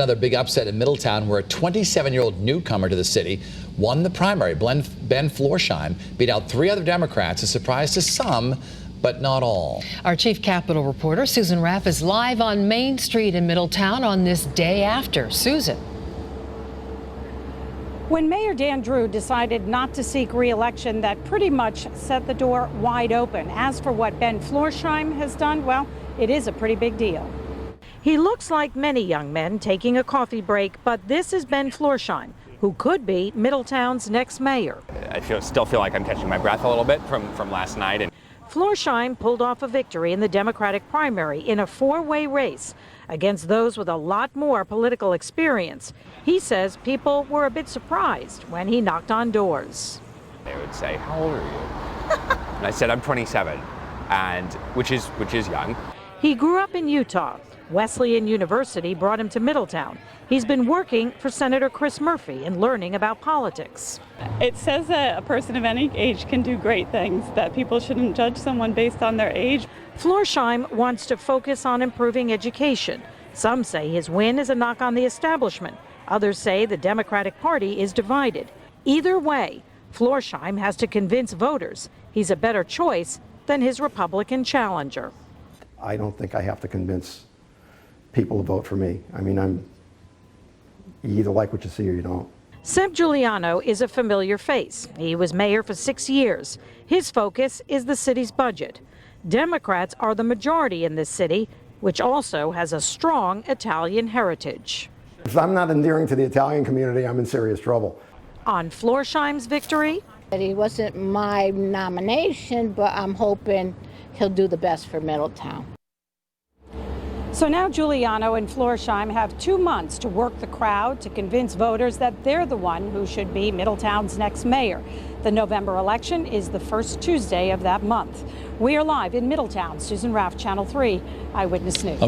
Another big upset in Middletown where a 27-year-old newcomer to the city won the primary. Ben Florsheim beat out 3 other Democrats, a surprise to some, but not all. Our chief Capitol reporter, Susan Raff, is live on Main Street in Middletown on this day after. Susan. When Mayor Dan Drew decided not to seek re-election, that pretty much set the door wide open. As for what Ben Florsheim has done, well, it is a pretty big deal. He looks like many young men taking a coffee break, but this is Ben Florsheim, who could be Middletown's next mayor. I still feel like I'm catching my breath a little bit from last night. Florsheim pulled off a victory in the Democratic primary in a 4-way race against those with a lot more political experience. He says people were a bit surprised when he knocked on doors. They would say, "How old are you?" And I said, "I'm 27," and which is young. He grew up in Utah. Wesleyan University brought him to Middletown. He's been working for Senator Chris Murphy and learning about politics. It says that a person of any age can do great things, that people shouldn't judge someone based on their age. Florsheim wants to focus on improving education. Some say his win is a knock on the establishment. Others say the Democratic Party is divided. Either way, Florsheim has to convince voters he's a better choice than his Republican challenger. I don't think I have to convince people to vote for me. I mean, you either like what you see or you don't. Seb Giuliano is a familiar face. He was mayor for 6 years. His focus is the city's budget. Democrats are the majority in this city, which also has a strong Italian heritage. If I'm not endearing to the Italian community, I'm in serious trouble. On Florsheim's victory, it wasn't my nomination, but I'm hoping he'll do the best for Middletown. So now Giuliano and Florsheim have 2 months to work the crowd to convince voters that they're the one who should be Middletown's next mayor. The November election is the first Tuesday of that month. We are live in Middletown. Susan Raff, Channel 3 Eyewitness News.